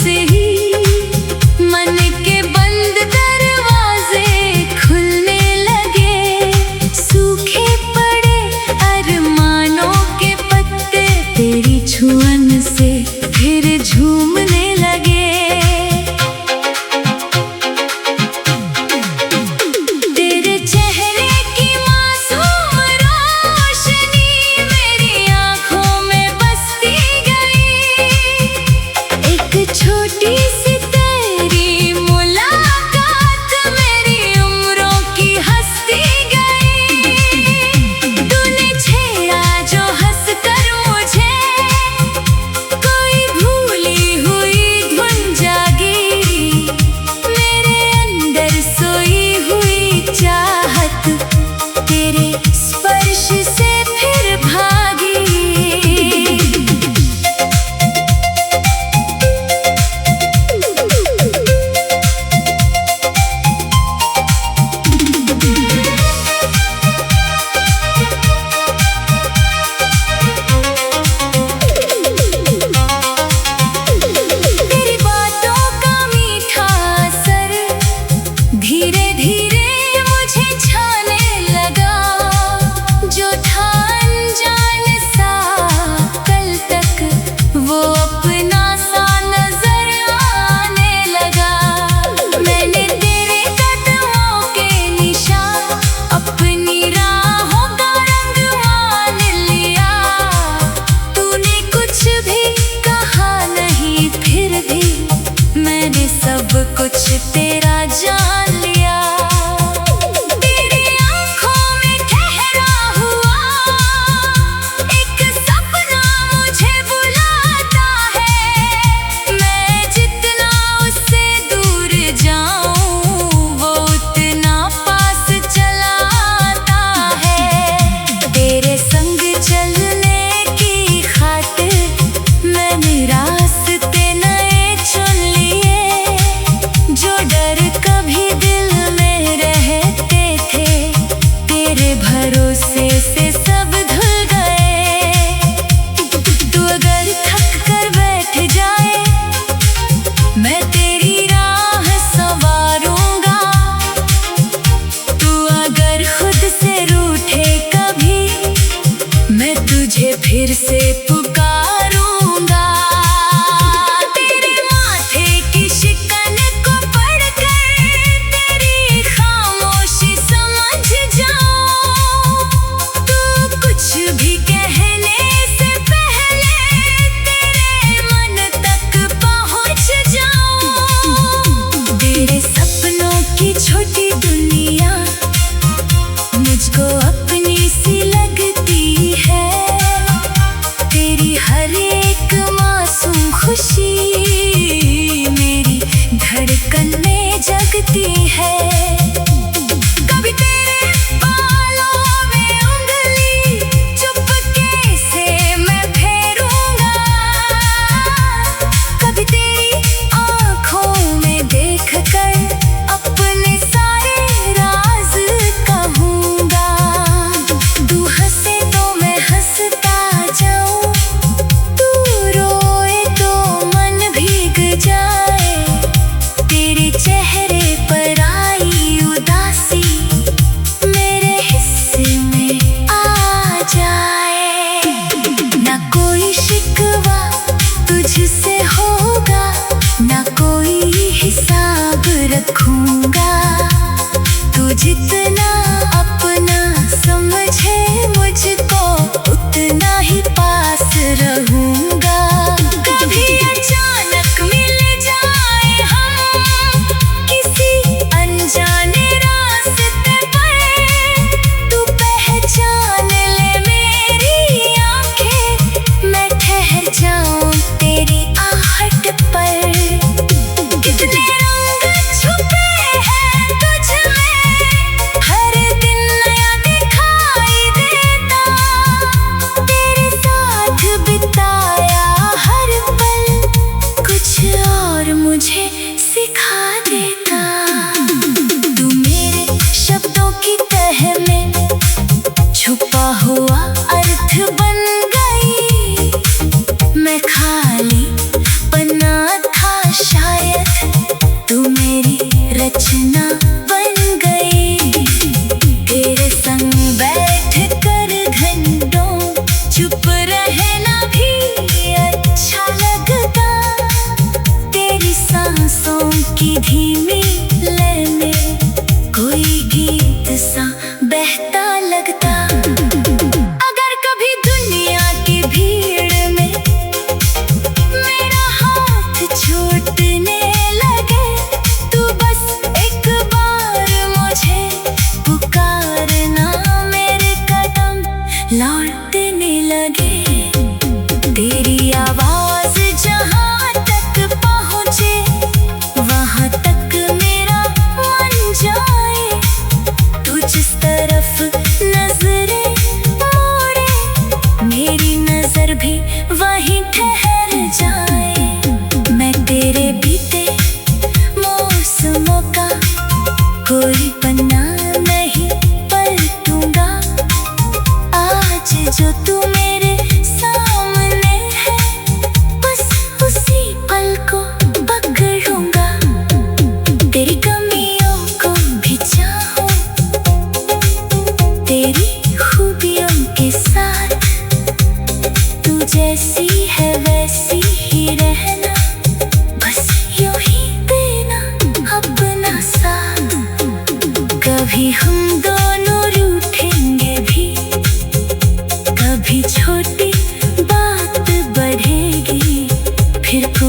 से ही मन के बंद दरवाजे खुलने लगे। सूखे पड़े अरमानों के पत्ते तेरी छुअन से फिर झूमने लगे। तेरे चेहरे की मासूम रोशनी मेरी आंखों में बसती गई। एक छोटी सी तेरी मुलाकात मेरी उम्रों की हंसती गई। तूने छेड़ा जो हंस कर मुझे, कोई भूली हुई धुन जागी। मेरे अंदर सोई हुई चाहत तेरे स्पर्श से फिर भागी। तेरी बातों का मीठा असर धीरे धीरे मुझे छाने लगा। जो था अनजान सा कल तक वो अपना सा नजर आने लगा। मैंने तेरे कदमों के निशान अपनी राहों का रंग मान लिया। तूने कुछ भी कहा नहीं, फिर भी मैंने सब कुछ तेरा जान लिया। तेरी आंखों में ठहरा हुआ एक सपना मुझे बुलाता है। मैं जितना उससे दूर जाऊं वो उतना पास चला आता है। तेरे संग चलने की खातिर मैंने रास्ते नए चुन लिए। जो डर कभी दिल में रहते थे तेरे भरोसे से सब धुल गए। तू अगर थक कर बैठ जाए मैं तेरी राह संवारूंगा। तू अगर खुद से रूठे कभी मैं तुझे फिर से पुकारूंगा। तेरे माथे की शिकन को पढ़कर तेरी खामोशी समझ जाऊं। तू कुछ भी कहने से पहले तेरे मन तक पहुंच जाऊं। तेरे सपनों की छोटी दुनिया मुझको अपनी सी लगती है। तेरी हर एक मासूम खुशी मेरी धड़कन में जगती है। कभी तेरे बालों में उंगली चुपके से मैं फेरूंगा। कभी तेरी आंखों में देखकर अपने सारे राज कहूंगा। तू हंसे तो मैं हंसता जाऊं, तू रोए तो मन भीग जाए। तेरे चेहरे पर आई उदासी मेरे हिस्से में आ जाए। ना कोई शिकवा तुझसे होगा, ना कोई हिसाब रखूंगा। तू जितना अपना समझे मुझको उतना ही पास रहूंगा। कभी अचानक मिल जाए हम किसी अनजाने रास्ते पर, तू पहचान ले मेरी आंखें, मैं ठहर जाऊं तेरी आहट पर। कितने रंग छुपे हैं तुझ में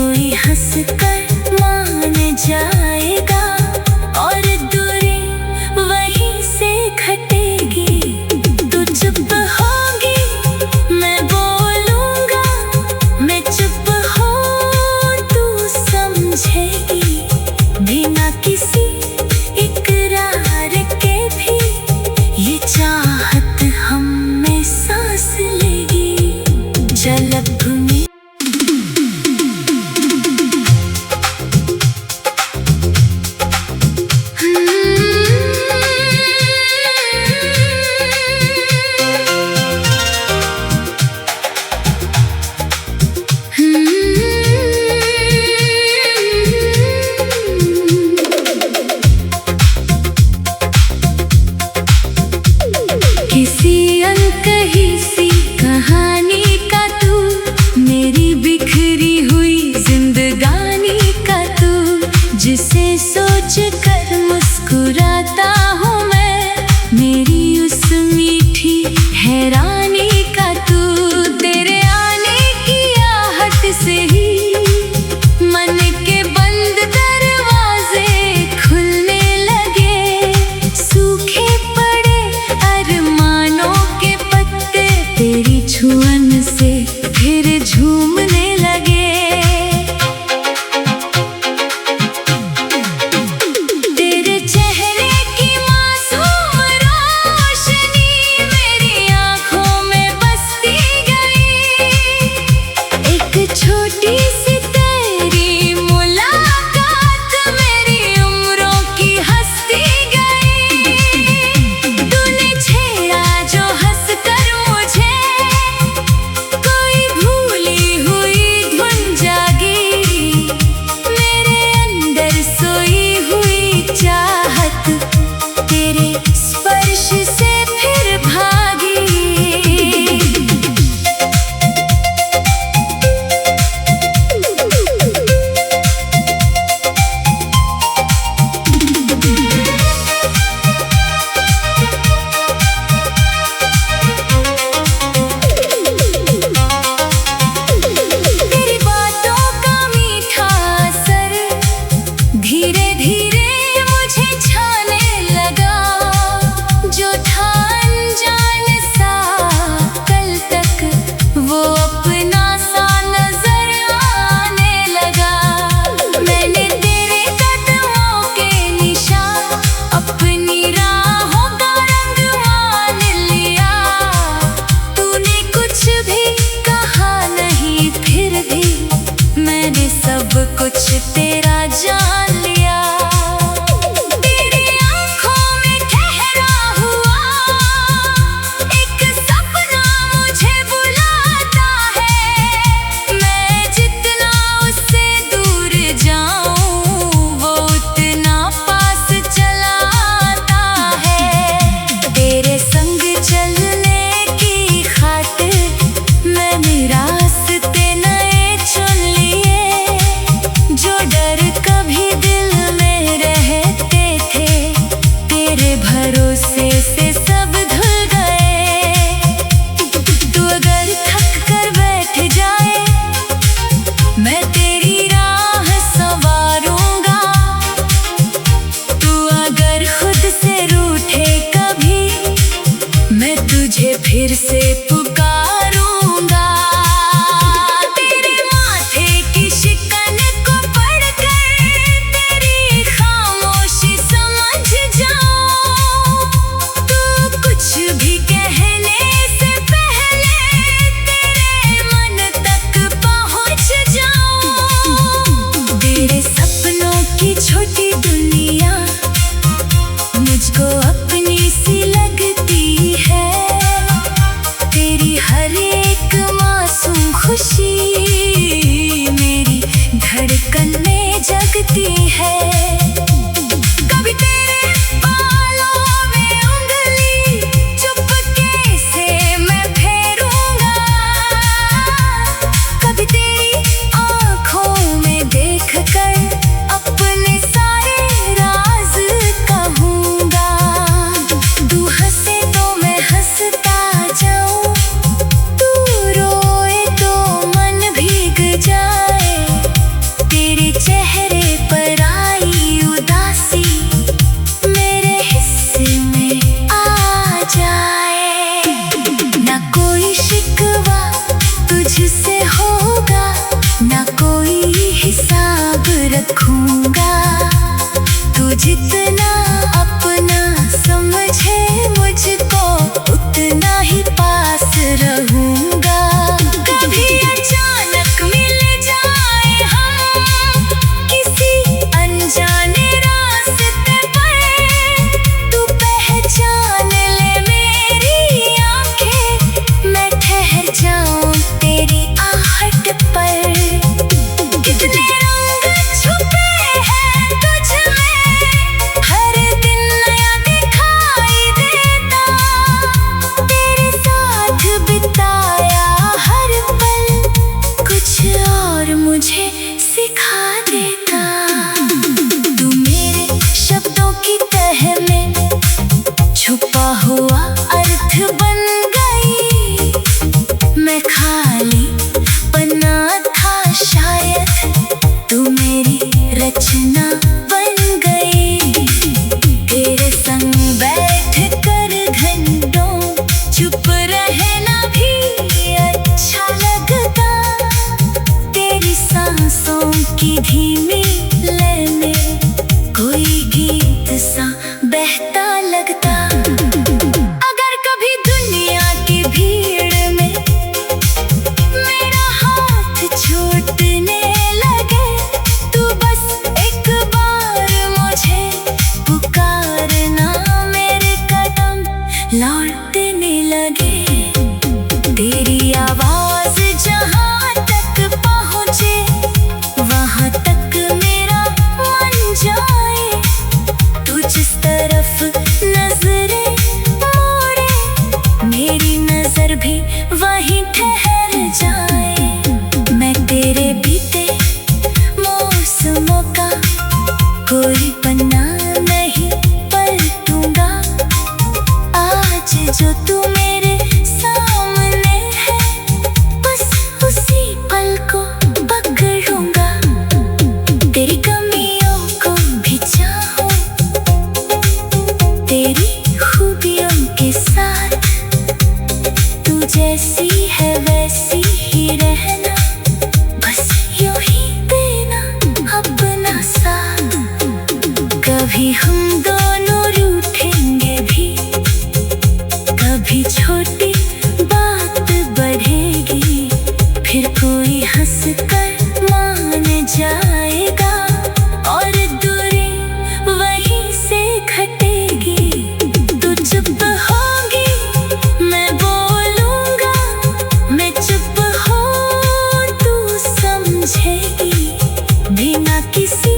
कोई हंसकर मान जाएगा और दूरी वहीं से घटेगी। तू चुप होगी मैं बोलूंगा, मैं चुप हो तू समझेगी। बिना किसी इकरार के भी ये चाहत हम में सांस लेगी। झलक भूमि किसी अनकही सी कहानी का तू, मेरी बिखरी हुई जिंदगानी का तू, जिसे सोच कर मुस्कुराता हूँ मैं, मेरी उस मीठी हैरानी का तू। तेरे आने की आहट से ही मन के बंद दरवाजे खुलने लगे। सूखे पड़े अरमानों के पत्ते तेरी छुअन से फिर झूमने लगे। तेरे चेहरे की मासूम रोशनी मेरी आंखों में बसती गई। एक छोटी सी तेरी मुलाकात मेरी उम्रों की हंसती गई। तूने छेड़ा जो हंसकर मुझे, कोई भूली हुई धुन जागी। मेरे अंदर सोई हुई चाहत तेरे स्पर्श से फिर भागी। तेरी बातों का मीठा असर धीरे धीरे मुझे छाने लगा। जो था अनजान सा कल तक वो अपना सा नजर आने लगा। मैंने तेरे कदमों के निशान अपनी राहों का रंग मान लिया। तूने कुछ भी कहा नहीं फिर भी मैंने सब कुछ तेरा जान लिया। तेरी आंखों में ठहरा हुआ एक सपना मुझे बुलाता है। मैं जितना उससे दूर जाऊं वो उतना पास चला आता है। तेरे संग चलने की खातिर मैंने रास्ते नए चुन लिए। जो डर कभी दिल में रहते थे तेरे भरोसे से सब धुल गए। तू अगर थक कर बैठ जाए मैं तेरी राह संवारूंगा। तू अगर खुद से रूठे कभी मैं तुझे फिर से पुकारूंगा। तेरे माथे की शिकन को पढ़कर तेरी खामोशी समझ जाऊं। तू कुछ भी कहने से पहले तेरे मन तक पहुंच जाऊं। तेरे सपनों की छोटी दुनिया मुझको अपनी सी लगती है। तेरी हर एक मासूम खुशी मेरी धड़कन में जगती है। कभी तेरे बालों में उंगली चुपके से मैं फेरूंगा। कभी तेरी आंखों में देख कर अपने सारे राज कहूंगा। तू हंसे तो मैं हंसता जाऊं, तू रोए तो मन भीग जाए। रचना बन गई। तेरे संग बैठ कर घंटों चुप रहना भी अच्छा लगता। तेरी सांसों की धीमी लय में कोई गीत सा बहता लगता। अगर कभी दुनिया की भीड़ में मेरा हाथ छूटने लगे, तू बस एक बार मुझे पुकारना, मेरे कदम लौटने लगे। तेरी आवाज जहाँ तक पहुँचे वहाँ तक मेरा मन जाए। तू जिस तरफ नजरें मोड़े मेरी नजर भी वहीं ठहर जाए। मैं तेरे बीते मौसमों का कोई पन्ना नहीं पलटूंगा। आज जो तू मेरे सामने है, बस उसी पल को पकड़ूंगा। तेरी कमियों को भी चाहूं, तेरी खूबियों के साथ। तू जैसी है वैसी ही रहना, बस यूं ही देना अपना साथ। कभी हम दोनों रूठेंगे भी, कभी छोटी बात बढ़ेगी, फिर कोई हंस कर मान जाएगा और दूरी वहीं से घटेगी। तू चुप होगी मैं बोलूंगा, मैं चुप हो तू समझेगी। बिना किसी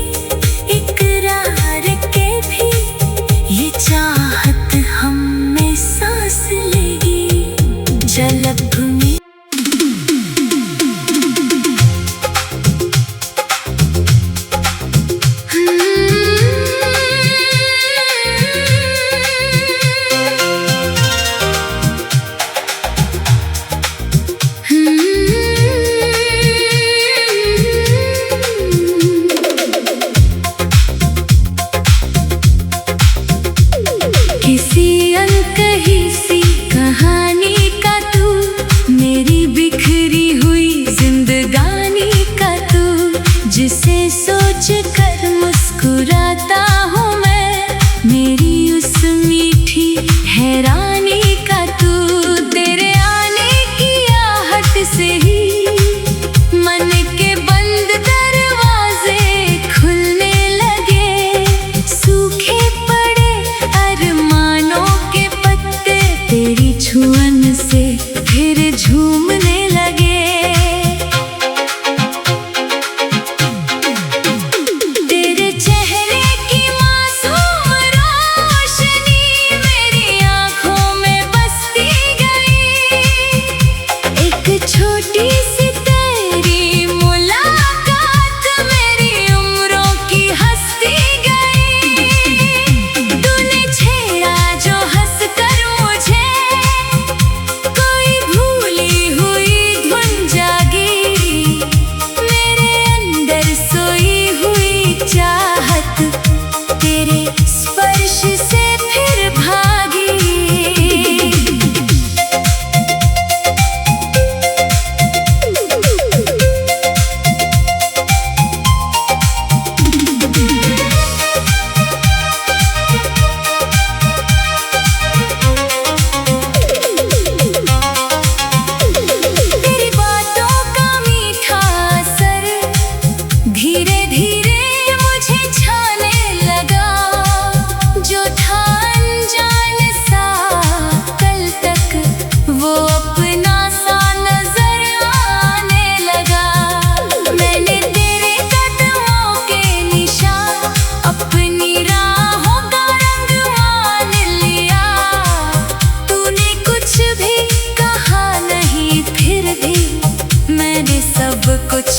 इकरार के भी ये चाहत हम में सांस लेगी। झलक में किसी अनकही सी कहानी का तू, मेरी बिखरी हुई जिंदगानी का तू। जिसे सोच कर मुस्कुराता हूँ मैं, मेरी उस मीठी हैरानी का तू। तेरे आने की आहट से ही मन के बंद दरवाजे खुलने लगे। सूखे पड़े अरमानों के पत्ते तेरी छुअन से फिर झूमने लगे। तेरे चेहरे की मासूम रोशनी मेरी आंखों में बसती गई। एक छोटी सी तेरी मुलाकात मेरी उम्रों की हंसती गई। तूने छेड़ा जो हंस कर मुझे, कोई भूली हुई धुन जागी। मेरे अंदर सोई हुई चाहत तेरे स्पर्श से फिर भागी। तेरी बातों का मीठा असर धीरे धीरे मुझे छाने लगा। जो था अनजान सा कल तक, वो अपना सा नजर आने लगा। मैंने तेरे कदमों के निशान अपनी राहों का रंग मान लिया। तूने कुछ भी कहा नहीं, फिर भी मैंने सब कुछ